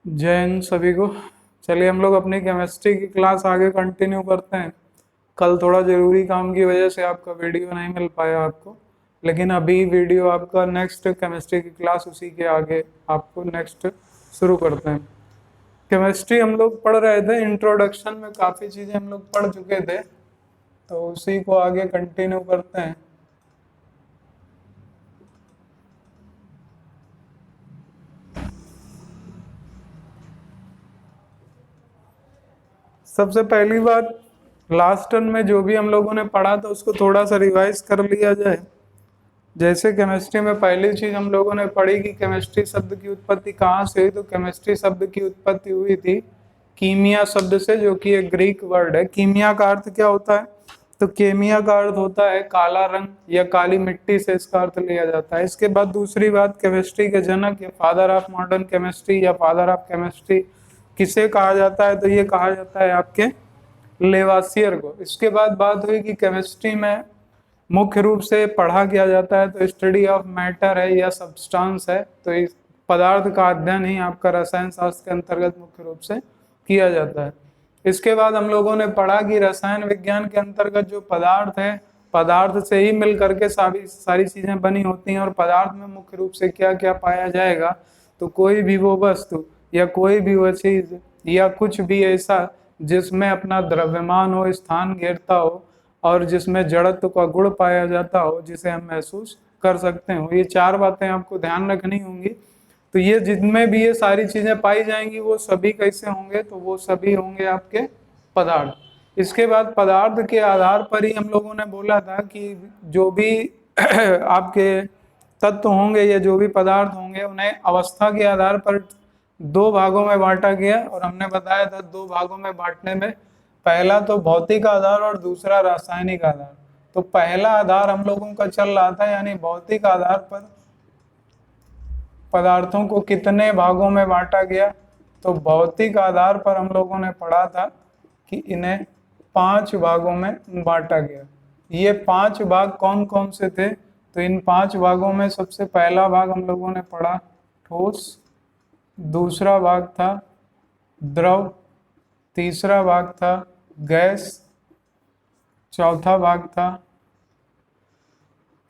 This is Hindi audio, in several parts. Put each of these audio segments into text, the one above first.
जय हिंद सभी को। चलिए हम लोग अपनी केमिस्ट्री की क्लास आगे कंटिन्यू करते हैं। कल थोड़ा ज़रूरी काम की वजह से आपका वीडियो नहीं मिल पाया आपको, लेकिन अभी वीडियो आपका नेक्स्ट केमिस्ट्री की क्लास उसी के आगे आपको नेक्स्ट शुरू करते हैं। केमिस्ट्री हम लोग पढ़ रहे थे, इंट्रोडक्शन में काफ़ी चीज़ें हम लोग पढ़ चुके थे, तो उसी को आगे कंटिन्यू करते हैं। सबसे पहली बात, लास्ट टर्म में जो भी हम लोगों ने पढ़ा था उसको थोड़ा सा रिवाइज कर लिया जाए। जैसे केमिस्ट्री में पहली चीज हम लोगों ने पढ़ी कि केमिस्ट्री शब्द की उत्पत्ति कहाँ से हुई, तो केमिस्ट्री शब्द की उत्पत्ति हुई थी कीमिया शब्द से, जो कि एक ग्रीक वर्ड है। कीमिया का अर्थ क्या होता है? तो केमिया का अर्थ होता है काला रंग या काली मिट्टी, से इसका अर्थ लिया जाता है। इसके बाद दूसरी बात, केमिस्ट्री के जनक या फादर ऑफ मॉडर्न केमिस्ट्री या फादर ऑफ केमिस्ट्री किसे कहा जाता है? तो ये कहा जाता है आपके लेवासियर को। इसके बाद बात हुई कि केमिस्ट्री में मुख्य रूप से पढ़ा किया जाता है तो स्टडी ऑफ मैटर है या सब्सटेंस है, तो इस पदार्थ का अध्ययन ही आपका रसायन शास्त्र के अंतर्गत मुख्य रूप से किया जाता है। इसके बाद हम लोगों ने पढ़ा कि रसायन विज्ञान के अंतर्गत जो पदार्थ है, पदार्थ से ही मिल करके सारी चीजें बनी होती हैं, और पदार्थ में मुख्य रूप से क्या क्या पाया जाएगा? तो कोई भी वो वस्तु या कोई भी वो चीज या कुछ भी ऐसा जिसमें अपना द्रव्यमान हो, स्थान घेरता हो, और जिसमें जड़त्व का गुण पाया जाता हो, जिसे हम महसूस कर सकते हो। ये चार बातें आपको ध्यान रखनी होंगी। तो ये जिनमें भी ये सारी चीजें पाई जाएंगी वो सभी कैसे होंगे? तो वो सभी होंगे आपके पदार्थ। इसके बाद पदार्थ के आधार पर ही हम लोगों ने बोला था कि जो भी आपके तत्व होंगे या जो भी पदार्थ होंगे उन्हें अवस्था के आधार पर दो भागों में बांटा गया, और हमने बताया था दो भागों में बांटने में पहला तो भौतिक आधार और दूसरा रासायनिक आधार। तो पहला आधार हम लोगों का चल रहा था, यानी भौतिक आधार पर पदार्थों को कितने भागों में बांटा गया? तो भौतिक आधार पर हम लोगों ने पढ़ा था कि इन्हें 5 भागों में बांटा गया। ये 5 भाग कौन कौन से थे? तो इन 5 भागों में सबसे पहला भाग हम लोगों ने पढ़ा ठोस, दूसरा भाग था द्रव, तीसरा भाग था गैस, चौथा भाग था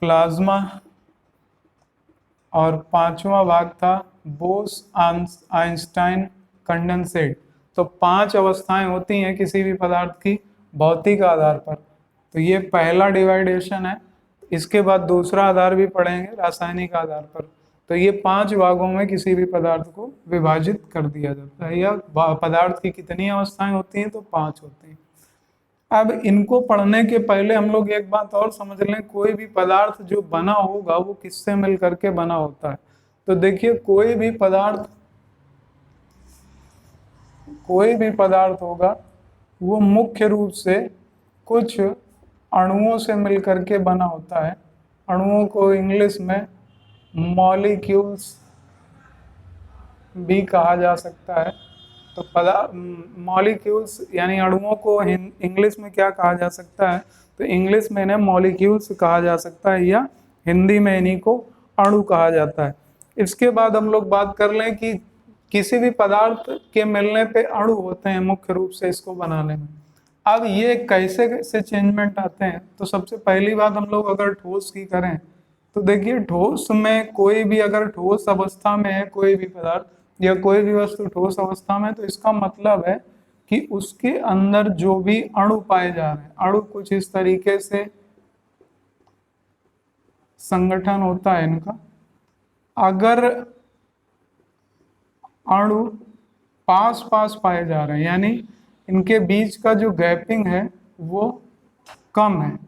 प्लाज्मा, और पांचवा भाग था बोस आइंस्टाइन कंडेंसेट। तो 5 अवस्थाएं होती हैं किसी भी पदार्थ की भौतिक आधार पर। तो ये पहला डिवाइडेशन है। इसके बाद दूसरा आधार भी पढ़ेंगे रासायनिक आधार पर। तो ये 5 भागों में किसी भी पदार्थ को विभाजित कर दिया जाता है, या पदार्थ की कितनी अवस्थाएं होती हैं? तो 5 होती हैं। अब इनको पढ़ने के पहले हम लोग एक बात और समझ लें, कोई भी पदार्थ जो बना होगा वो किससे मिल करके बना होता है? तो देखिए, कोई भी पदार्थ होगा वो मुख्य रूप से कुछ अणुओं से मिल करके बना होता है। अणुओं को इंग्लिश में मॉलिक्यूल्स भी कहा जा सकता है। तो मॉलिक्यूल्स यानी अणुओं को इंग्लिश में क्या कहा जा सकता है? तो इंग्लिश में इन्हें मॉलिक्यूल्स कहा जा सकता है, या हिंदी में इन्हीं को अणु कहा जाता है। इसके बाद हम लोग बात कर लें कि किसी भी पदार्थ के मिलने पे अणु होते हैं मुख्य रूप से इसको बनाने में। अब ये कैसे कैसे चेंजमेंट आते हैं? तो सबसे पहली बात हम लोग अगर ठोस की करें, तो देखिए ठोस में कोई भी अगर ठोस अवस्था में है कोई भी पदार्थ या कोई भी वस्तु ठोस अवस्था में, तो इसका मतलब है कि उसके अंदर जो भी अणु पाए जा रहे हैं, अणु कुछ इस तरीके से संगठन होता है इनका। अगर अणु पास पास पाए जा रहे हैं, यानी इनके बीच का जो गैपिंग है वो कम है,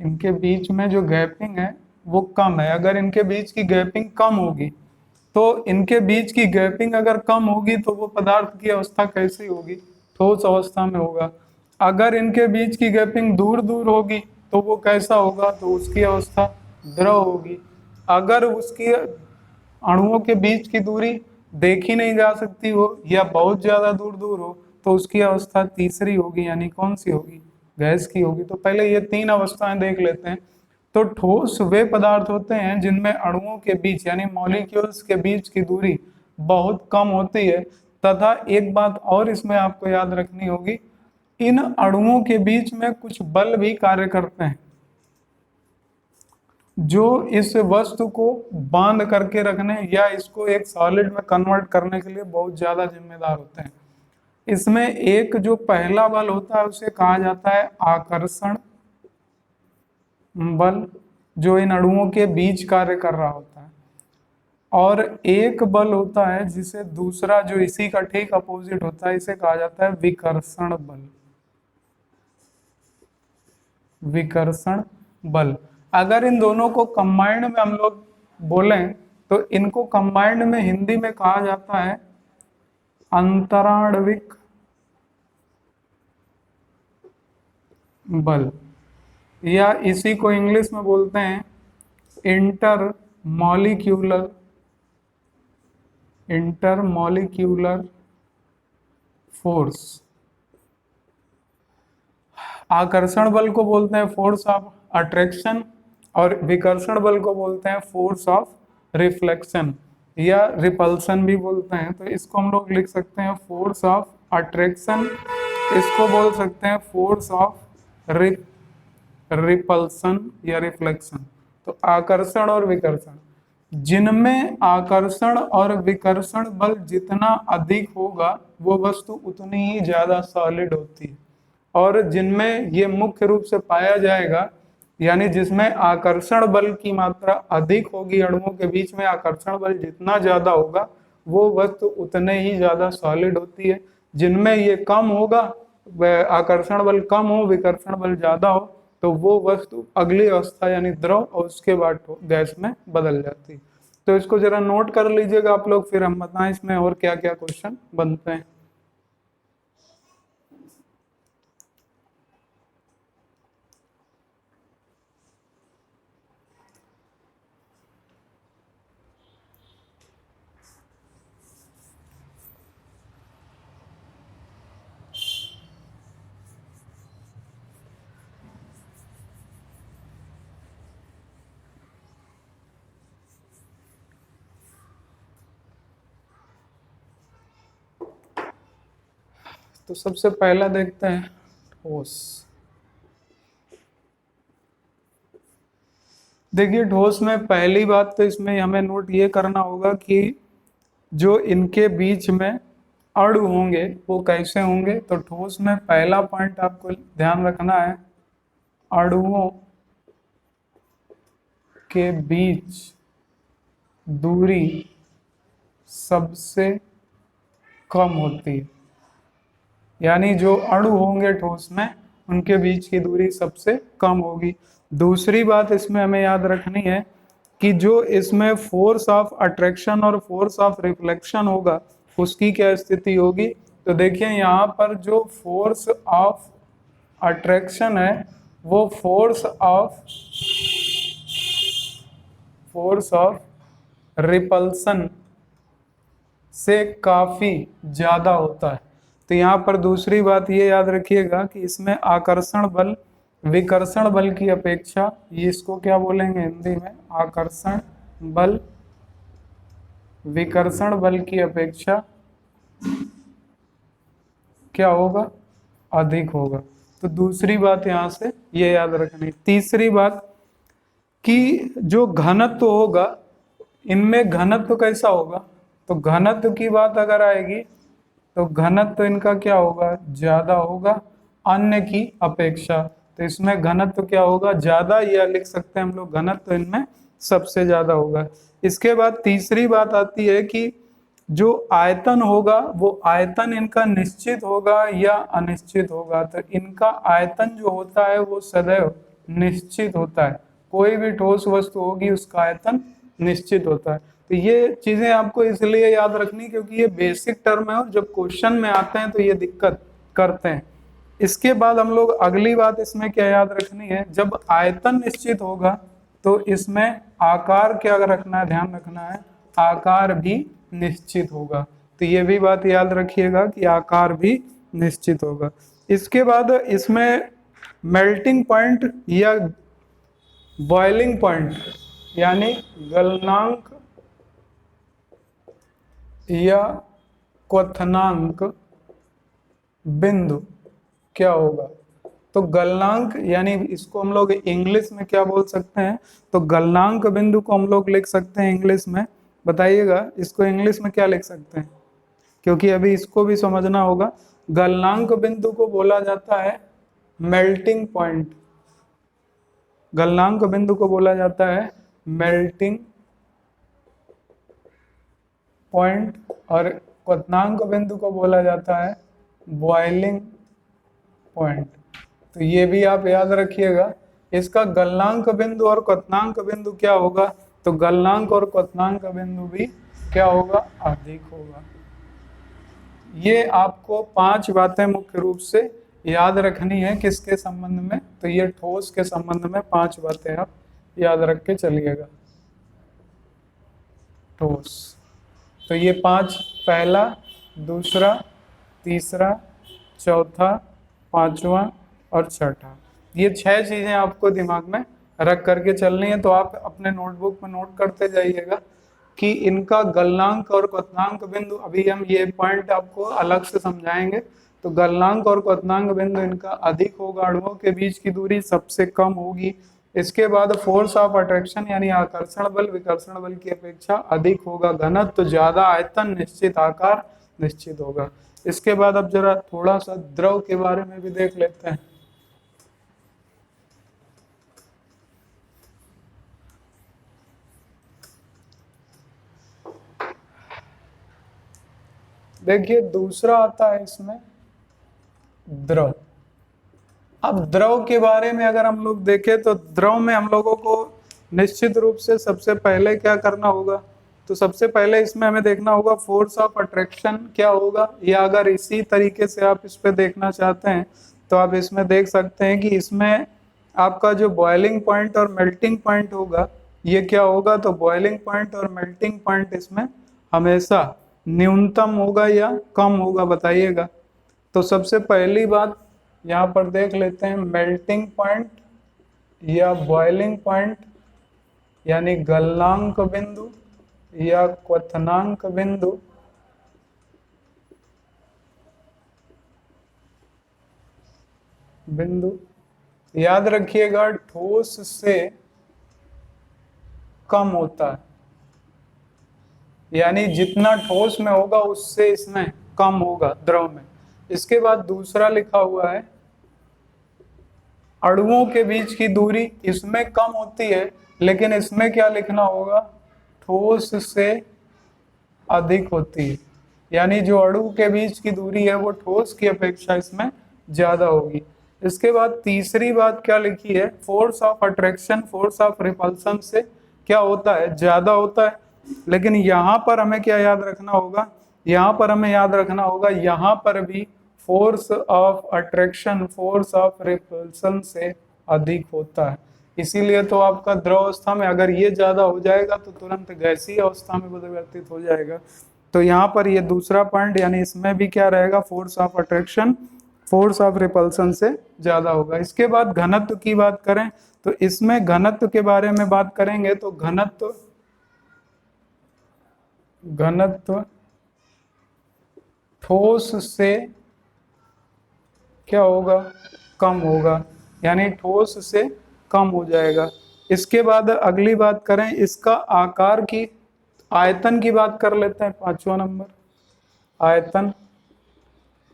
इनके बीच में जो गैपिंग है वो कम है। अगर इनके बीच की गैपिंग कम होगी, तो इनके बीच की गैपिंग अगर कम होगी तो वो पदार्थ की अवस्था कैसी होगी? ठोस अवस्था में होगा। अगर इनके बीच की गैपिंग दूर दूर होगी तो वो कैसा होगा? तो उसकी अवस्था द्रव होगी। अगर उसकी अणुओं के बीच की दूरी देखी नहीं जा सकती हो या बहुत ज्यादा दूर दूर हो, तो उसकी अवस्था तीसरी होगी, यानी कौन सी होगी? गैस की होगी। तो पहले ये 3 अवस्थाएं देख लेते हैं। तो ठोस वे पदार्थ होते हैं जिनमें अणुओं के बीच यानी मॉलिक्यूल्स के बीच की दूरी बहुत कम होती है। तथा एक बात और इसमें आपको याद रखनी होगी, इन अणुओं के बीच में कुछ बल भी कार्य करते हैं जो इस वस्तु को बांध करके रखने या इसको एक सॉलिड में कन्वर्ट करने के लिए बहुत ज्यादा जिम्मेदार होते हैं। इसमें एक जो पहला बल होता है उसे कहा जाता है आकर्षण बल, जो इन अणुओं के बीच कार्य कर रहा होता है। और एक बल होता है जिसे दूसरा जो इसी का ठीक अपोजिट होता है, इसे कहा जाता है विकर्षण बल। विकर्षण बल। अगर इन दोनों को कंबाइंड में हम लोग बोलें तो इनको कंबाइंड में हिंदी में कहा जाता है अंतराण्विक बल, या इसी को इंग्लिश में बोलते हैं इंटरमॉलिक्यूलर फोर्स। आकर्षण बल को बोलते हैं फोर्स ऑफ अट्रैक्शन और विकर्षण बल को बोलते हैं फोर्स ऑफ रिफ्लेक्शन या रिपल्सन भी बोलते हैं। तो इसको हम लोग लिख सकते हैं फोर्स ऑफ अट्रैक्शन, इसको बोल सकते हैं फोर्स ऑफ रिपल्सन या रिफ्लेक्शन। तो आकर्षण और विकर्षण, जिनमें आकर्षण और विकर्षण बल जितना अधिक होगा वो वस्तु उतनी ही ज्यादा सॉलिड होती है। और जिनमें ये मुख्य रूप से पाया जाएगा, यानी जिसमें आकर्षण बल की मात्रा अधिक होगी, अणुओं के बीच में आकर्षण बल जितना ज्यादा होगा वो वस्तु उतने ही ज्यादा सॉलिड होती है। जिनमें ये कम होगा, आकर्षण बल कम हो विकर्षण बल ज्यादा हो, तो वो वस्तु अगली अवस्था यानी द्रव और उसके बाद गैस में बदल जाती है। तो इसको जरा नोट कर लीजिएगा आप लोग, फिर हम बताएं इसमें और क्या क्या क्वेश्चन बनते हैं। तो सबसे पहला देखते हैं ठोस। देखिए ठोस में पहली बात तो इसमें हमें नोट ये करना होगा कि जो इनके बीच में अणु होंगे वो कैसे होंगे। तो ठोस में पहला पॉइंट आपको ध्यान रखना है, अणुओं के बीच दूरी सबसे कम होती है। यानी जो अणु होंगे ठोस में उनके बीच की दूरी सबसे कम होगी। दूसरी बात इसमें हमें याद रखनी है कि जो इसमें फोर्स ऑफ अट्रैक्शन और फोर्स ऑफ रिफ्लेक्शन होगा उसकी क्या स्थिति होगी। तो देखिए यहाँ पर जो फोर्स ऑफ अट्रैक्शन है वो फोर्स ऑफ रिपल्सन से काफी ज्यादा होता है। तो यहाँ पर दूसरी बात ये याद रखिएगा कि इसमें आकर्षण बल विकर्षण बल की अपेक्षा, ये इसको क्या बोलेंगे हिंदी में, आकर्षण बल विकर्षण बल की अपेक्षा क्या होगा, अधिक होगा। तो दूसरी बात यहाँ से ये याद रखनी। तीसरी बात कि जो घनत्व होगा इनमें घनत्व कैसा होगा। तो घनत्व की बात अगर आएगी तो घनत्व इनका क्या होगा, ज्यादा होगा अन्य की अपेक्षा। तो इसमें घनत्व क्या होगा, ज्यादा, या लिख सकते हैं हम लोग घनत्व इनमें सबसे ज्यादा होगा। इसके बाद तीसरी बात आती है कि जो आयतन होगा वो आयतन इनका निश्चित होगा या अनिश्चित होगा। तो इनका आयतन जो होता है वो सदैव निश्चित होता है। कोई भी ठोस वस्तु होगी उसका आयतन निश्चित होता है। तो ये चीजें आपको इसलिए याद रखनी क्योंकि ये बेसिक टर्म है और जब क्वेश्चन में आते हैं तो ये दिक्कत करते हैं। इसके बाद हम लोग अगली बात इसमें क्या याद रखनी है, जब आयतन निश्चित होगा तो इसमें आकार क्या रखना है, ध्यान रखना है, आकार भी निश्चित होगा। तो ये भी बात याद रखिएगा कि आकार भी निश्चित होगा। इसके बाद इसमें मेल्टिंग पॉइंट या बॉइलिंग पॉइंट यानी गलनांक या क्वथनांक बिंदु क्या होगा? तो गलनांक यानी इसको हम लोग इंग्लिश में क्या बोल सकते हैं? तो गलनांक बिंदु को हम लोग लिख सकते हैं इंग्लिश में, बताइएगा इसको इंग्लिश में क्या लिख सकते हैं, क्योंकि अभी इसको भी समझना होगा। गलनांक बिंदु को बोला जाता है मेल्टिंग पॉइंट। गलनांक बिंदु को बोला जाता है मेल्टिंग पॉइंट और क्वथनांक बिंदु को बोला जाता है बॉइलिंग पॉइंट। तो ये भी आप याद रखिएगा। इसका गलनांक बिंदु और क्वथनांक बिंदु क्या होगा? तो गलनांक और क्वथनांक बिंदु भी क्या होगा? अधिक होगा। ये आपको 5 बातें मुख्य रूप से याद रखनी है। किसके संबंध में? तो ये ठोस के संबंध में 5 बातें आप याद रख के चलिएगा। ठोस, तो ये 5, पहला, दूसरा, तीसरा, चौथा, पांचवा और छठा, ये 6 चीजें आपको दिमाग में रख करके चलनी है। तो आप अपने नोटबुक में नोट करते जाइएगा कि इनका गलनांक और क्वथनांक बिंदु, अभी हम ये पॉइंट आपको अलग से समझाएंगे। तो गलनांक और क्वथनांक बिंदु इनका अधिक होगा, अणुओं के बीच की दूरी सबसे कम होगी। इसके बाद फोर्स ऑफ अट्रैक्शन यानी आकर्षण बल विकर्षण बल की अपेक्षा अधिक होगा। घनत्व तो ज्यादा, आयतन निश्चित, आकार निश्चित होगा। इसके बाद अब जरा थोड़ा सा द्रव के बारे में भी देख लेते हैं। देखिए दूसरा आता है इसमें द्रव। अब द्रव के बारे में अगर हम लोग देखें तो द्रव में हम लोगों को निश्चित रूप से सबसे पहले क्या करना होगा? तो सबसे पहले इसमें हमें देखना होगा फोर्स ऑफ अट्रैक्शन क्या होगा, या अगर इसी तरीके से आप इस पे देखना चाहते हैं तो आप इसमें देख सकते हैं कि इसमें आपका जो बॉइलिंग पॉइंट और मेल्टिंग पॉइंट होगा ये क्या होगा? तो बॉइलिंग पॉइंट और मेल्टिंग पॉइंट इसमें हमेशा न्यूनतम होगा या कम होगा, बताइएगा। तो सबसे पहली बात यहाँ पर देख लेते हैं, मेल्टिंग पॉइंट या बॉइलिंग पॉइंट यानी गलनांक बिंदु या क्वथनांक बिंदु याद रखिएगा ठोस से कम होता है, यानी जितना ठोस में होगा उससे इसमें कम होगा द्रव में। इसके बाद दूसरा लिखा हुआ है अणुओं के बीच की दूरी, इसमें कम होती है लेकिन इसमें क्या लिखना होगा? ठोस से अधिक होती है, यानी जो अणु के बीच की दूरी है वो ठोस की अपेक्षा इसमें ज्यादा होगी। इसके बाद तीसरी बात क्या लिखी है? Force of attraction force of repulsion से क्या होता है? ज्यादा होता है। लेकिन यहाँ पर हमें क्या याद रखना होगा? यहाँ पर हमें याद रखना होगा यहाँ पर भी force of attraction force of repulsion से अधिक होता है। इसीलिए तो आपका द्रव अवस्था में अगर ये ज्यादा हो जाएगा तो तुरंत गैसीय अवस्था में परिवर्तित हो जाएगा। तो यहाँ पर ये दूसरा पॉइंट यानी इसमें भी क्या रहेगा? Force of attraction force of repulsion से ज्यादा होगा। इसके बाद घनत्व की बात करें तो इसमें घनत्व के बारे में बात करेंगे तो घनत्व ठोस से क्या होगा? कम होगा, यानी ठोस से कम हो जाएगा। इसके बाद अगली बात करें इसका आकार की, आयतन की बात कर लेते हैं। 5वां नंबर आयतन।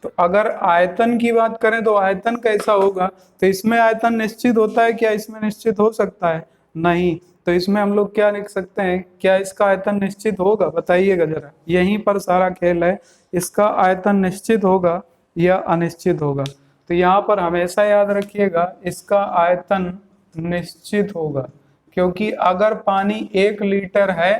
तो अगर आयतन की बात करें तो आयतन कैसा होगा? तो इसमें आयतन निश्चित होता है क्या? इसमें निश्चित हो सकता है? नहीं। तो इसमें हम लोग क्या लिख सकते हैं? क्या इसका आयतन निश्चित होगा? बताइएगा जरा, यहीं पर सारा खेल है। इसका आयतन निश्चित होगा या अनिश्चित होगा? तो यहाँ पर हमेशा याद रखिएगा इसका आयतन निश्चित होगा, क्योंकि अगर पानी 1 लीटर है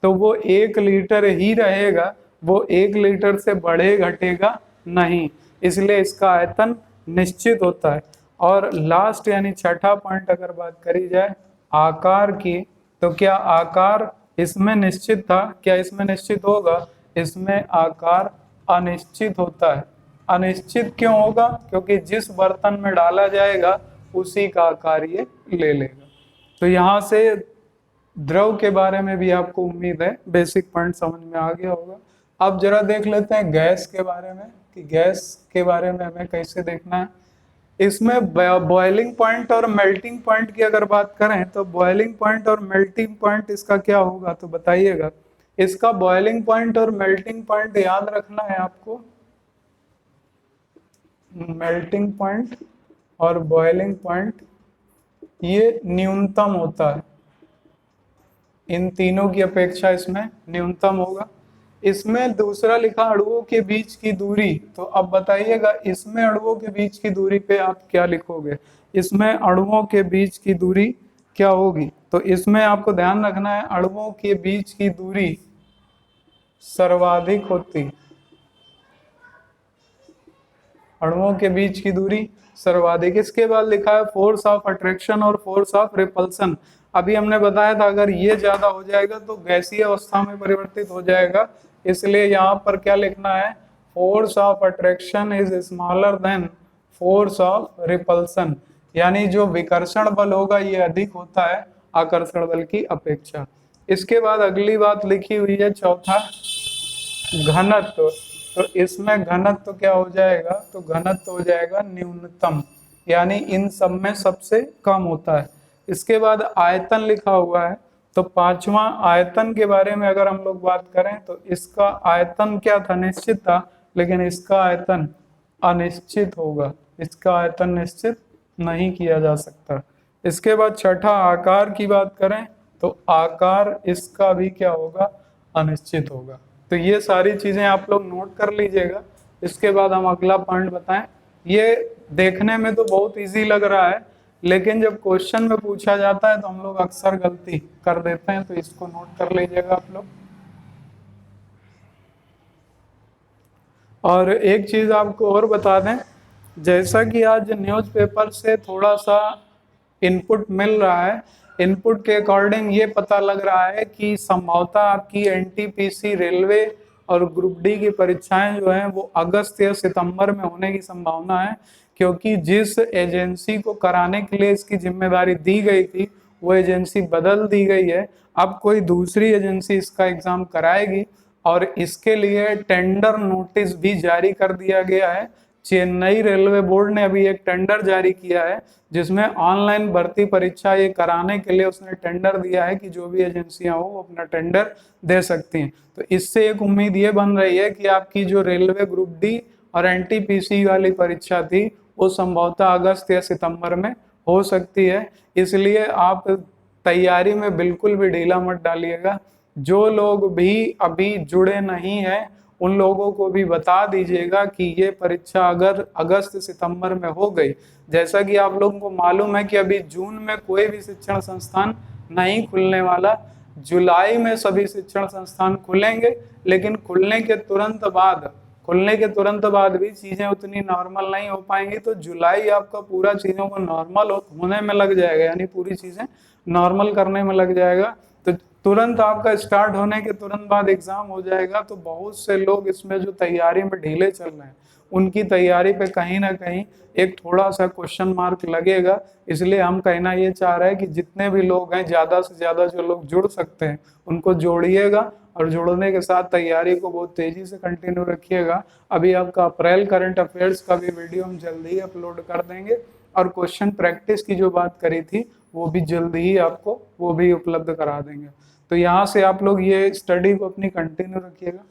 तो वो 1 लीटर ही रहेगा, वो 1 लीटर से बढ़े घटेगा नहीं, इसलिए इसका आयतन निश्चित होता है। और लास्ट यानी छठा पॉइंट अगर बात करी जाए आकार की, तो क्या आकार इसमें निश्चित था? क्या इसमें निश्चित होगा? इसमें आकार अनिश्चित होता है। अनिश्चित क्यों होगा? क्योंकि जिस बर्तन में डाला जाएगा उसी का आकार ये ले लेगा। तो यहाँ से द्रव के बारे में भी आपको उम्मीद है बेसिक पॉइंट समझ में आ गया होगा। अब जरा देख लेते हैं गैस के बारे में कि गैस के बारे में हमें कैसे देखना है। इसमें बॉइलिंग पॉइंट और मेल्टिंग पॉइंट की अगर बात करें तो बॉइलिंग पॉइंट और मेल्टिंग पॉइंट इसका क्या होगा तो बताइएगा। इसका बॉइलिंग पॉइंट और मेल्टिंग पॉइंट याद रखना है आपको। मेल्टिंग पॉइंट और बॉइलिंग पॉइंट ये न्यूनतम होता है, इन तीनों की अपेक्षा इसमें न्यूनतम होगा। इसमें दूसरा लिखा अणुओं के बीच की दूरी, तो अब बताइएगा इसमें अणुओं के बीच की दूरी पे आप क्या लिखोगे। इसमें अणुओं के बीच की दूरी क्या होगी, तो इसमें आपको ध्यान रखना है अणुओं के बीच की दूरी सर्वाधिक होती, अणुओं के बीच की दूरी सर्वाधिक। इसके बाद लिखा है फोर्स ऑफ अट्रैक्शन और फोर्स ऑफ रिपल्सन। अभी हमने बताया था अगर ये ज्यादा हो जाएगा तो गैसीय अवस्था में परिवर्तित हो जाएगा, इसलिए यहाँ पर क्या लिखना है, force of attraction is smaller than force of repulsion, यानी जो विकर्षण बल होगा ये अधिक होता है आकर्षण बल की अपेक्षा। इसके बाद अगली बात लिखी हुई है चौथा घनत्व, तो इसमें घनत्व क्या हो जाएगा, तो घनत्व हो जाएगा न्यूनतम, यानी इन सब में सबसे कम होता है। इसके बाद आयतन लिखा हुआ है, तो पांचवा आयतन के बारे में अगर हम लोग बात करें तो इसका आयतन क्या था, निश्चित था, लेकिन इसका आयतन अनिश्चित होगा, इसका आयतन निश्चित नहीं किया जा सकता। इसके बाद छठा आकार की बात करें तो आकार इसका भी क्या होगा, अनिश्चित होगा। तो ये सारी चीजें आप लोग नोट कर लीजिएगा। इसके बाद हम अगला पॉइंट बताएं। ये देखने में तो बहुत इजी लग रहा है, लेकिन जब क्वेश्चन में पूछा जाता है तो हम लोग अक्सर गलती कर देते हैं, तो इसको नोट कर लीजिएगा आप लोग। और एक चीज आपको और बता दें, जैसा कि आज न्यूज़पेपर से थोड़ा सा इनपुट मिल रहा है, इनपुट के अकॉर्डिंग ये पता लग रहा है कि संभवतः आपकी एनटीपीसी रेलवे और ग्रुप डी की परीक्षाएं जो हैं वो अगस्त या सितंबर में होने की संभावना है, क्योंकि जिस एजेंसी को कराने के लिए इसकी जिम्मेदारी दी गई थी वो एजेंसी बदल दी गई है। अब कोई दूसरी एजेंसी इसका एग्जाम कराएगी और इसके लिए टेंडर नोटिस भी जारी कर दिया गया है। चेन्नई रेलवे बोर्ड ने अभी एक टेंडर जारी किया है जिसमें ऑनलाइन भर्ती परीक्षा ये कराने के लिए उसने टेंडर दिया है कि जो भी एजेंसियां हो वो अपना टेंडर दे सकती हैं। तो इससे एक उम्मीद ये बन रही है कि आपकी जो रेलवे ग्रुप डी और एनटीपीसी वाली परीक्षा थी वो संभवतः अगस्त या सितंबर में हो सकती है। इसलिए आप तैयारी में बिल्कुल भी ढीला मत डालिएगा। जो लोग भी अभी जुड़े नहीं हैं उन लोगों को भी बता दीजिएगा कि ये परीक्षा अगर अगस्त सितंबर में हो गई, जैसा कि आप लोगों को मालूम है कि अभी जून में कोई भी शिक्षण संस्थान नहीं खुलने वाला, जुलाई में सभी शिक्षण संस्थान खुलेंगे, लेकिन खुलने के तुरंत बाद भी चीजें उतनी नॉर्मल नहीं हो पाएंगी। तो जुलाई आपका पूरा चीजों को नॉर्मल होने में लग जाएगा, यानी पूरी चीजें नॉर्मल करने में लग जाएगा। तो तुरंत आपका स्टार्ट होने के तुरंत बाद एग्जाम हो जाएगा। तो बहुत से लोग इसमें जो तैयारी में ढीले चल रहे हैं उनकी तैयारी पे कहीं ना कहीं एक थोड़ा सा क्वेश्चन मार्क लगेगा। इसलिए हम कहना ये चाह रहे हैं कि जितने भी लोग हैं ज्यादा से ज्यादा जो लोग जुड़ सकते हैं उनको जोड़िएगा, और जुड़ने के साथ तैयारी को बहुत तेजी से कंटिन्यू रखिएगा। अभी आपका अप्रैल करंट अफेयर्स का भी वीडियो हम जल्दी ही अपलोड कर देंगे, और क्वेश्चन प्रैक्टिस की जो बात करी थी वो भी जल्दी ही आपको वो भी उपलब्ध करा देंगे। तो यहाँ से आप लोग ये स्टडी को अपनी कंटिन्यू रखिएगा।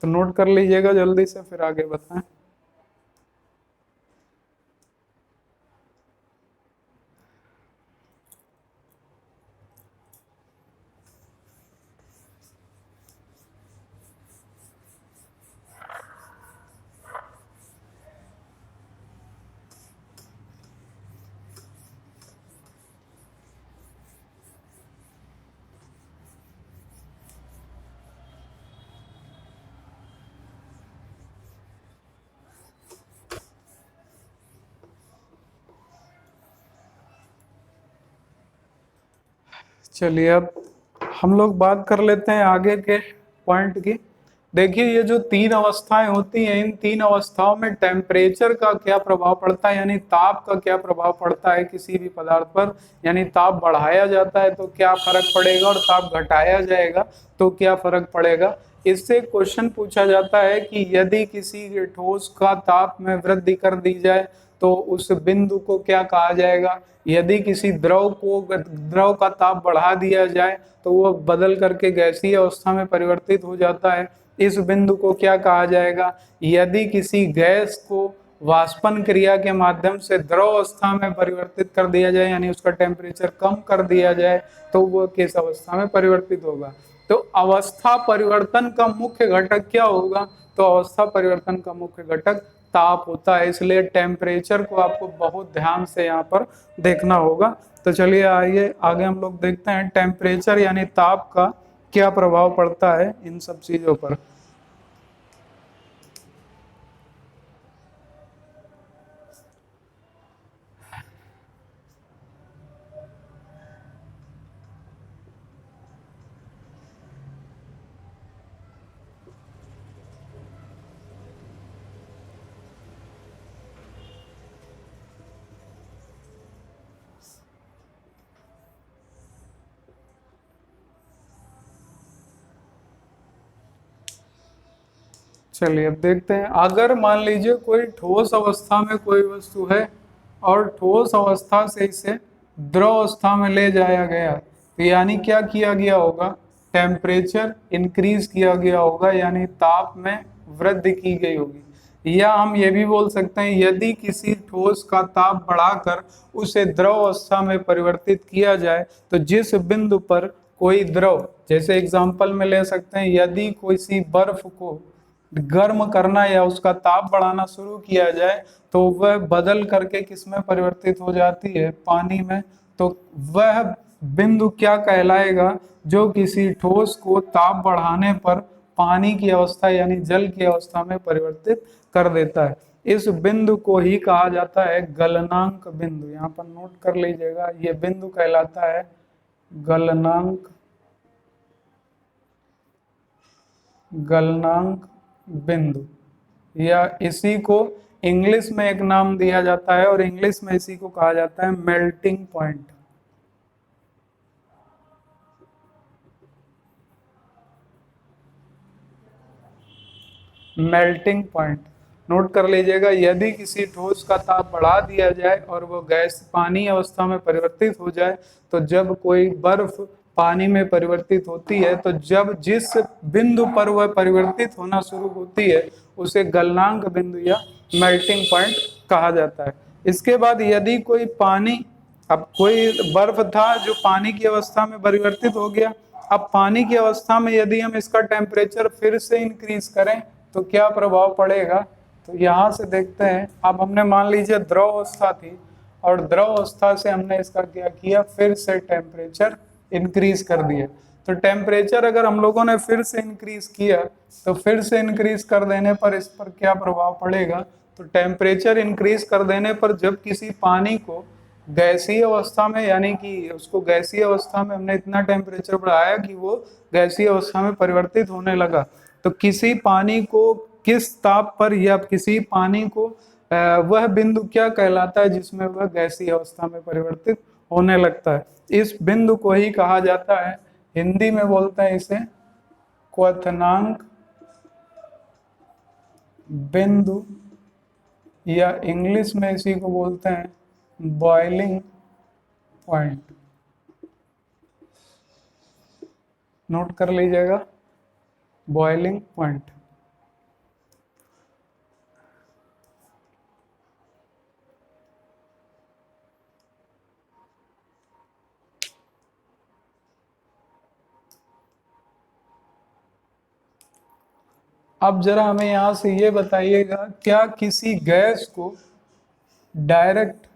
तो नोट कर लीजिएगा जल्दी से, फिर आगे बताएं। चलिए अब हम लोग बात कर लेते हैं आगे के पॉइंट की। देखिए ये जो तीन अवस्थाएं होती हैं, इन तीन अवस्थाओं में टेम्परेचर का क्या प्रभाव पड़ता है, यानी ताप का क्या प्रभाव पड़ता है किसी भी पदार्थ पर। यानी ताप बढ़ाया जाता है तो क्या फर्क पड़ेगा, और ताप घटाया जाएगा तो क्या फर्क पड़ेगा। इससे क्वेश्चन पूछा जाता है कि यदि किसी ठोस का ताप में वृद्धि कर दी जाए तो उस बिंदु को क्या कहा जाएगा। यदि किसी द्रव का ताप बढ़ा दिया जाए तो वो बदल करके गैसीय अवस्था में परिवर्तित हो जाता है, इस बिंदु को क्या कहा जाएगा। यदि किसी गैस को वाष्पन क्रिया के माध्यम से द्रव अवस्था में परिवर्तित कर दिया जाए, यानी उसका टेम्परेचर कम कर दिया जाए, तो वो किस अवस्था में परिवर्तित होगा। तो अवस्था परिवर्तन का मुख्य घटक क्या होगा, तो अवस्था परिवर्तन का मुख्य घटक ताप होता है, इसलिए टेम्परेचर को आपको बहुत ध्यान से यहाँ पर देखना होगा। तो चलिए आइए आगे हम लोग देखते हैं टेम्परेचर यानी ताप का क्या प्रभाव पड़ता है इन सब चीजों पर। चलिए अब देखते हैं, अगर मान लीजिए कोई ठोस अवस्था में कोई वस्तु है और ठोस अवस्था से इसे द्रव अवस्था में ले जाया गया, तो यानी क्या किया गया होगा, टेम्परेचर इंक्रीज किया गया होगा, यानी ताप में वृद्धि की गई होगी। या हम ये भी बोल सकते हैं यदि किसी ठोस का ताप बढ़ाकर उसे द्रव अवस्था में परिवर्तित किया जाए तो जिस बिंदु पर कोई द्रव, जैसे एग्जांपल में ले सकते हैं यदि किसी बर्फ को गर्म करना या उसका ताप बढ़ाना शुरू किया जाए तो वह बदल करके किस में परिवर्तित हो जाती है, पानी में। तो वह बिंदु क्या कहलाएगा, जो किसी ठोस को ताप बढ़ाने पर पानी की अवस्था यानी जल की अवस्था में परिवर्तित कर देता है। इस बिंदु को ही कहा जाता है गलनांक बिंदु। यहाँ पर नोट कर लीजिएगा, ये बिंदु कहलाता है गलनांक बिंदु, या इसी को इंग्लिश में एक नाम दिया जाता है और इंग्लिश में इसी को कहा जाता है melting point. Melting point note कर लीजिएगा, यदि किसी ठोस का ताप बढ़ा दिया जाए और वो गैस पानी अवस्था में परिवर्तित हो जाए, तो जब कोई बर्फ पानी में परिवर्तित होती है तो जब जिस बिंदु पर वह परिवर्तित होना शुरू होती है उसे गलनांक बिंदु या मेल्टिंग पॉइंट कहा जाता है। इसके बाद यदि कोई पानी, अब कोई बर्फ था जो पानी की अवस्था में परिवर्तित हो गया, अब पानी की अवस्था में यदि हम इसका टेम्परेचर फिर से इंक्रीज करें तो क्या प्रभाव पड़ेगा। तो यहाँ से देखते हैं, अब हमने मान लीजिए द्रव अवस्था थी और द्रव अवस्था से हमने इसका क्या किया, फिर से टेम्परेचर इंक्रीज कर दिए। तो टेम्परेचर अगर हम लोगों ने फिर से इंक्रीज किया तो फिर से इंक्रीज कर देने पर इस पर क्या प्रभाव पड़ेगा। तो टेम्परेचर इंक्रीज कर देने पर जब किसी पानी को गैसीय अवस्था में, यानी कि उसको गैसीय अवस्था में हमने इतना टेम्परेचर बढ़ाया कि वो गैसीय अवस्था में परिवर्तित होने लगा, तो किसी पानी को किस ताप पर या किसी पानी को वह बिंदु क्या कहलाता है जिसमें वह गैसीय अवस्था में परिवर्तित होने लगता है। इस बिंदु को ही कहा जाता है, हिंदी में बोलते हैं इसे क्वथनांक बिंदु, या इंग्लिश में इसी को बोलते हैं बॉइलिंग पॉइंट। नोट कर लीजिएगा, बॉइलिंग पॉइंट। अब जरा हमें यहाँ से ये बताइएगा, क्या किसी गैस को डायरेक्ट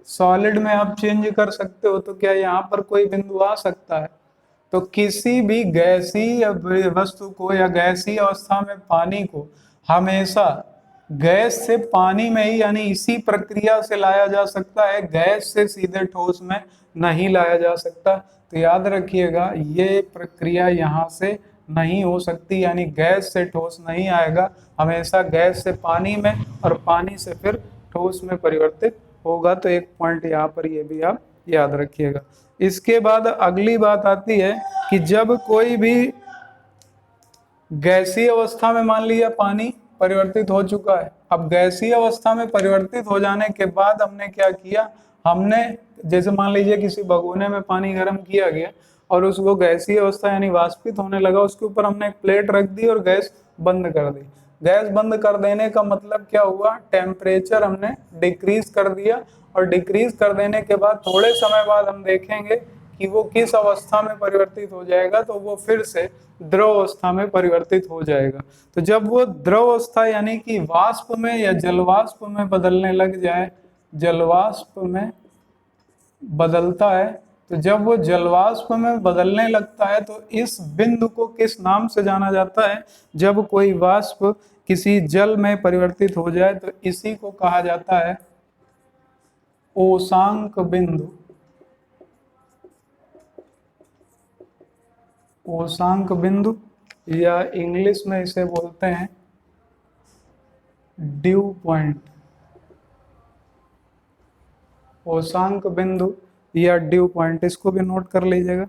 सॉलिड में आप चेंज कर सकते हो, तो क्या यहाँ पर कोई बिंदु आ सकता है। तो किसी भी गैसीय वस्तु को या गैसीय अवस्था में पानी को हमेशा गैस से पानी में ही, यानी इसी प्रक्रिया से लाया जा सकता है, गैस से सीधे ठोस में नहीं लाया जा सकता। तो याद रखिएगा ये प्रक्रिया यहाँ से नहीं हो सकती, यानी गैस से ठोस नहीं आएगा, हमेशा गैस से पानी में और पानी से फिर ठोस में परिवर्तित होगा। तो एक पॉइंट यहाँ पर ये भी आप याद रखिएगा। इसके बाद अगली बात आती है कि जब कोई भी गैसीय अवस्था में मान लिया पानी परिवर्तित हो चुका है। अब गैसीय अवस्था में परिवर्तित हो जाने के बाद हमने क्या किया, हमने जैसे मान लीजिए किसी भगोने में पानी गर्म किया गया और उसको गैसीय अवस्था यानी वाष्पित होने लगा, उसके ऊपर हमने एक प्लेट रख दी और गैस बंद कर दी। गैस बंद कर देने का मतलब क्या हुआ, टेम्परेचर हमने डिक्रीज कर दिया, और डिक्रीज कर देने के बाद थोड़े समय बाद हम देखेंगे कि वो किस अवस्था में परिवर्तित हो जाएगा, तो वो फिर से द्रव अवस्था में परिवर्तित हो जाएगा। तो जब वो द्रव अवस्था यानी कि वाष्प में या जलवाष्प में बदलने लग जाए, जलवाष्प में बदलता है, तो जब वो जलवाष्प में बदलने लगता है तो इस बिंदु को किस नाम से जाना जाता है, जब कोई वाष्प किसी जल में परिवर्तित हो जाए तो इसी को कहा जाता है ओसांक बिंदु। ओसांक बिंदु या इंग्लिश में इसे बोलते हैं ड्यू पॉइंट। ओसांक बिंदु या ड्यू पॉइंट, इसको भी नोट कर लीजिएगा।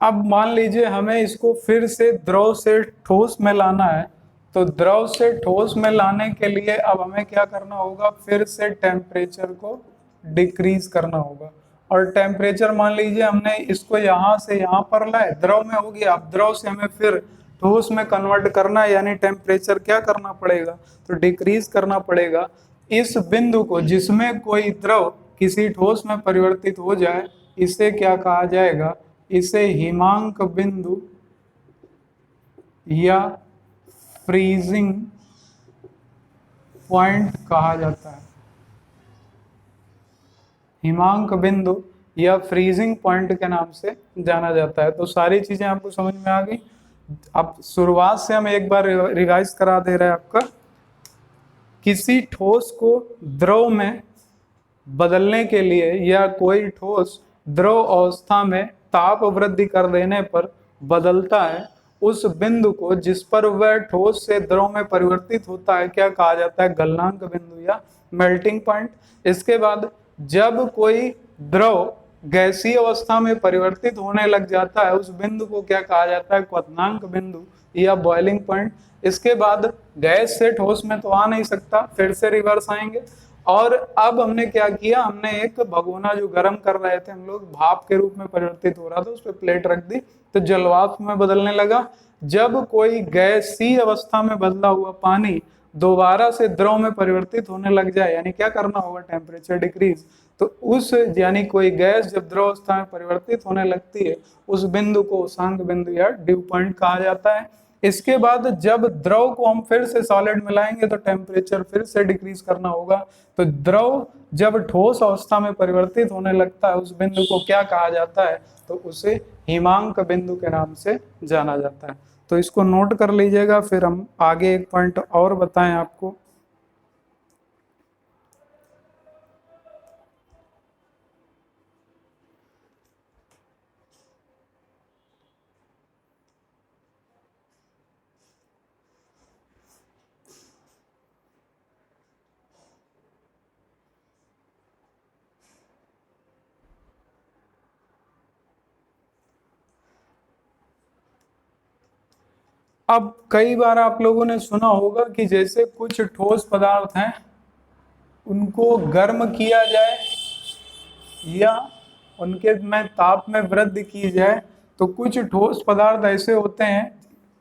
अब मान लीजिए हमें इसको फिर से द्रव से ठोस में लाना है, तो द्रव से ठोस में लाने के लिए अब हमें क्या करना होगा, फिर से टेम्परेचर को डिक्रीज करना होगा। और टेम्परेचर मान लीजिए हमने इसको यहाँ से यहाँ पर लाए, द्रव में हो गया, अब द्रव से हमें फिर ठोस में कन्वर्ट करना है, यानी टेम्परेचर क्या करना पड़ेगा, तो डिक्रीज करना पड़ेगा। इस बिंदु को जिसमें कोई द्रव किसी ठोस में परिवर्तित हो जाए, इसे क्या कहा जाएगा, इसे हिमांक बिंदु या फ्रीजिंग पॉइंट कहा जाता है। हिमांक बिंदु या फ्रीजिंग पॉइंट के नाम से जाना जाता है। तो सारी चीजें आपको समझ में आ गई। अब शुरुआत से हम एक बार रिवाइज करा दे रहे हैं आपका। किसी ठोस को द्रव में बदलने के लिए या कोई ठोस द्रव अवस्था में ताप वृद्धि कर देने पर बदलता है, उस बिंदु को जिस पर वह ठोस से द्रव में परिवर्तित होता है क्या कहा जाता है, गलनांक बिंदु या मेल्टिंग पॉइंट। इसके बाद जब कोई द्रव गैसीय अवस्था में परिवर्तित होने लग जाता है, उस बिंदु को क्या कहा जाता है, क्वथनांक बिंदु या बॉइलिंग पॉइंट। इसके बाद गैस से ठोस में तो आ नहीं सकता, फिर से रिवर्स आएंगे। और अब हमने क्या किया, हमने एक भगोना जो गर्म कर रहे थे हम लोग, भाप के रूप में परिवर्तित हो रहा था, उस पर प्लेट रख दी तो जलवाष्प में बदलने लगा। जब कोई गैसीय अवस्था में बदला हुआ पानी दोबारा से द्रव में परिवर्तित होने लग जाए, यानी क्या करना होगा, टेम्परेचर डिक्रीज, तो उस यानी कोई गैस जब द्रव अवस्था में परिवर्तित होने लगती है, उस बिंदु को उसांक बिंदु या ड्यू पॉइंट कहा जाता है। इसके बाद जब द्रव को हम फिर से सॉलिड मिलाएंगे तो टेम्परेचर फिर से डिक्रीज करना होगा। तो द्रव जब ठोस अवस्था में परिवर्तित होने लगता है, उस बिंदु को क्या कहा जाता है, तो उसे हिमांक बिंदु के नाम से जाना जाता है। तो इसको नोट कर लीजिएगा, फिर हम आगे एक पॉइंट और बताएं आपको। अब कई बार आप लोगों ने सुना होगा कि जैसे कुछ ठोस पदार्थ हैं, उनको गर्म किया जाए या उनके में ताप में वृद्धि की जाए, तो कुछ ठोस पदार्थ ऐसे होते हैं,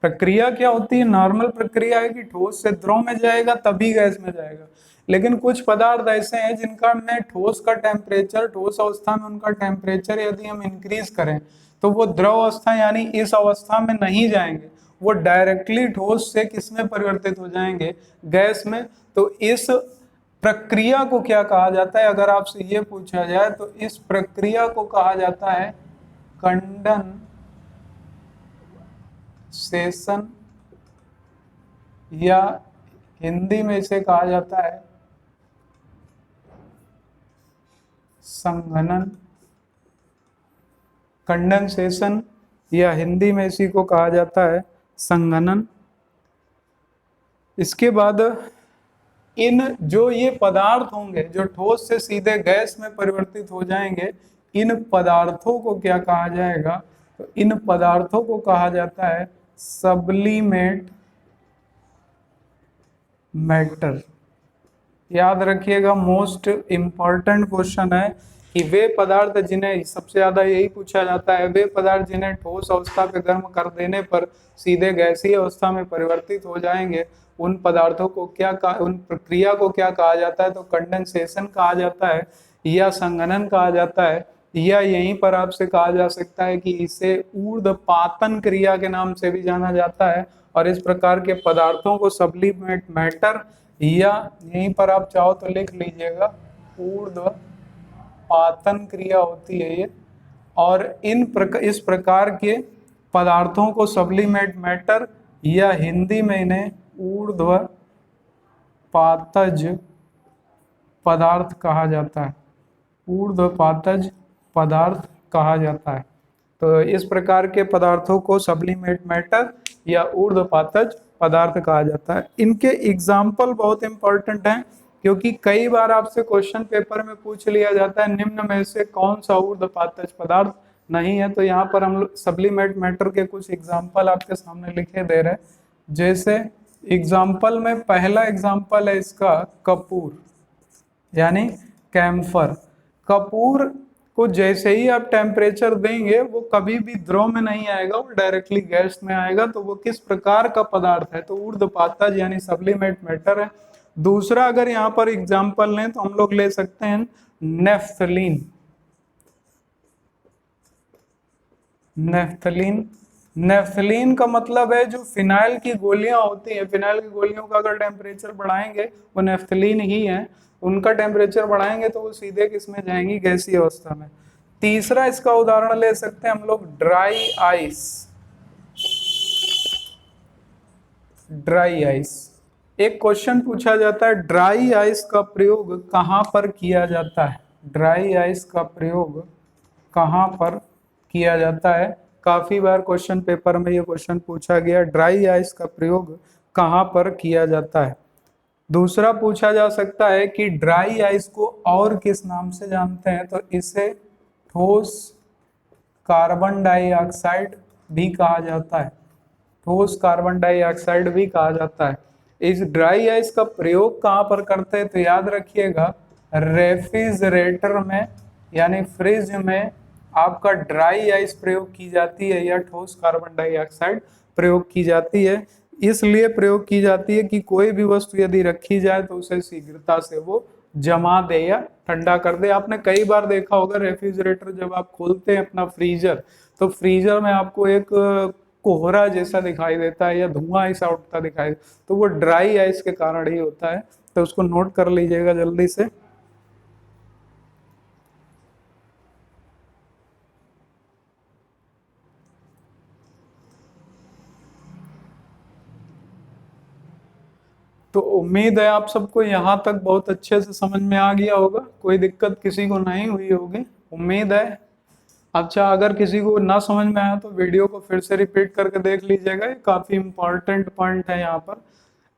प्रक्रिया क्या होती है, नॉर्मल प्रक्रिया है कि ठोस से द्रव में जाएगा तभी गैस में जाएगा। लेकिन कुछ पदार्थ ऐसे हैं जिनका में ठोस का टेम्परेचर, ठोस अवस्था में उनका टेम्परेचर यदि हम इंक्रीज करें तो वो द्रव अवस्था यानी इस अवस्था में नहीं जाएंगे, वो डायरेक्टली ठोस से किस में परिवर्तित हो जाएंगे, गैस में। तो इस प्रक्रिया को क्या कहा जाता है, अगर आपसे ये पूछा जाए तो इस प्रक्रिया को कहा जाता है कंडेंसेशन, या हिंदी में इसे कहा जाता है संघनन। कंडेंसेशन या हिंदी में इसी को कहा जाता है संघनन। इसके बाद इन जो ये पदार्थ होंगे जो ठोस से सीधे गैस में परिवर्तित हो जाएंगे, इन पदार्थों को क्या कहा जाएगा, तो इन पदार्थों को कहा जाता है सब्लिमेट मैटर। याद रखिएगा, मोस्ट इम्पॉर्टेंट क्वेश्चन है कि वे पदार्थ जिन्हें, सबसे ज्यादा यही पूछा जाता है, वे पदार्थ जिन्हें ठोस अवस्था पे गर्म कर देने पर सीधे गैसीय अवस्था में परिवर्तित हो जाएंगे, उन पदार्थों को क्या उन प्रक्रिया को क्या कहा जाता है, तो कंडेंसेशन कहा जाता है या संघनन कहा जाता है, या यहीं पर आपसे कहा जा सकता है कि इसे ऊर्ध्वपातन क्रिया के नाम से भी जाना जाता है। और इस प्रकार के पदार्थों को सब्लिमेट मैटर, या यहीं पर आप चाहो तो लिख लीजिएगा ऊर्ध्वपातन क्रिया होती है ये। और इस प्रकार के पदार्थों को सब्लिमेट मैटर या हिंदी में इन्हें ऊर्ध्वपातज पदार्थ कहा जाता है, ऊर्ध्वपातज पदार्थ कहा जाता है। तो इस प्रकार के पदार्थों को सब्लिमेट मैटर या ऊर्ध्वपातज पदार्थ कहा जाता है। इनके एग्जाम्पल बहुत इंपॉर्टेंट हैं, क्योंकि कई बार आपसे क्वेश्चन पेपर में पूछ लिया जाता है निम्न में से कौन सा ऊर्ध्वपातज पदार्थ नहीं है। तो यहाँ पर हम लोग सब्लिमेट मैटर के कुछ एग्जाम्पल आपके सामने लिखे दे रहे हैं। जैसे एग्जाम्पल में पहला एग्जाम्पल है इसका कपूर, यानी कैम्फर। कपूर को जैसे ही आप टेम्परेचर देंगे वो कभी भी द्रव में नहीं आएगा, वो डायरेक्टली गैस में आएगा। तो वो किस प्रकार का पदार्थ है, तो ऊर्ध्वपातज यानी सब्लिमेट मैटर है। दूसरा अगर यहाँ पर एग्जाम्पल लें तो हम लोग ले सकते हैं नेफ्थलीन। नेफ्थलीन, नेफ्थलीन का मतलब है जो फिनाइल की गोलियां होती हैं, फिनाइल की गोलियों का अगर टेम्परेचर बढ़ाएंगे, वो नेफ्थलीन ही है, उनका टेम्परेचर बढ़ाएंगे तो वो सीधे किसमें जाएंगी, गैसीय अवस्था में। तीसरा इसका उदाहरण ले सकते हैं हम लोग ड्राई आइस। ड्राई आइस, एक क्वेश्चन पूछा जाता है ड्राई आइस का प्रयोग कहाँ पर किया जाता है, ड्राई आइस का प्रयोग कहाँ पर किया जाता है। काफी बार क्वेश्चन पेपर में ये क्वेश्चन पूछा गया, ड्राई आइस का प्रयोग कहाँ पर किया जाता है। दूसरा पूछा जा सकता है कि ड्राई आइस को और किस नाम से जानते हैं, तो इसे ठोस कार्बन डाइऑक्साइड भी कहा जाता है, ठोस कार्बन डाइऑक्साइड भी कहा जाता है। इस ड्राई आइस का प्रयोग कहाँ पर करते हैं, तो याद रखिएगा रेफ्रिजरेटर में यानी फ्रिज में आपका ड्राई आइस प्रयोग की जाती है या ठोस कार्बन डाइऑक्साइड प्रयोग की जाती है। इसलिए प्रयोग की जाती है कि कोई भी वस्तु यदि रखी जाए तो उसे शीघ्रता से वो जमा दे या ठंडा कर दे। आपने कई बार देखा होगा रेफ्रिजरेटर जब आप खोलते हैं अपना फ्रीजर, तो फ्रीजर में आपको एक कोहरा जैसा दिखाई देता है या धुआं ऐसा उठता दिखाई, तो वो ड्राई आइस के कारण ही होता है। तो उसको नोट कर लीजिएगा जल्दी से। तो उम्मीद है आप सबको यहाँ तक बहुत अच्छे से समझ में आ गया होगा, कोई दिक्कत किसी को नहीं हुई होगी, उम्मीद है। अच्छा, अगर किसी को ना समझ में आया तो वीडियो को फिर से रिपीट करके देख लीजिएगा, ये काफी इंपॉर्टेंट पॉइंट है यहाँ पर।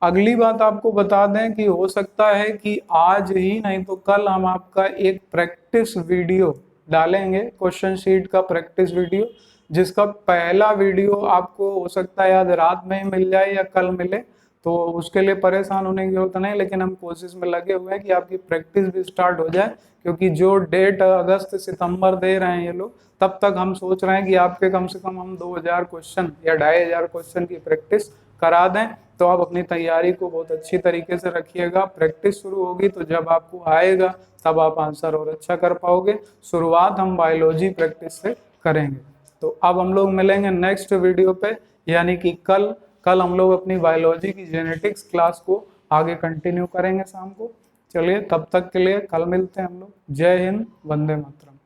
अगली बात आपको बता दें कि हो सकता है कि आज ही नहीं तो कल हम आपका एक प्रैक्टिस वीडियो डालेंगे, क्वेश्चन शीट का प्रैक्टिस वीडियो, जिसका पहला वीडियो आपको हो सकता है आज रात में ही मिल जाए या कल मिले, तो उसके लिए परेशान होने की जरूरत नहीं। लेकिन हम कोशिश में लगे हुए हैं कि आपकी प्रैक्टिस भी स्टार्ट हो जाए, क्योंकि जो डेट अगस्त सितंबर दे रहे हैं ये लोग, तब तक हम सोच रहे हैं कि आपके कम से कम हम 2000 क्वेश्चन या 2500 क्वेश्चन की प्रैक्टिस करा दें। तो आप अपनी तैयारी को बहुत अच्छी तरीके से रखिएगा। प्रैक्टिस शुरू होगी तो जब आपको आएगा तब आप आंसर और अच्छा कर पाओगे। शुरुआत हम बायोलॉजी प्रैक्टिस से करेंगे। तो अब हम लोग मिलेंगे नेक्स्ट वीडियो पे, यानी कि कल हम लोग अपनी बायोलॉजी की जेनेटिक्स क्लास को आगे कंटिन्यू करेंगे शाम को। चलिए, तब तक के लिए कल मिलते हैं हम लोग। जय हिंद, वंदे मातरम।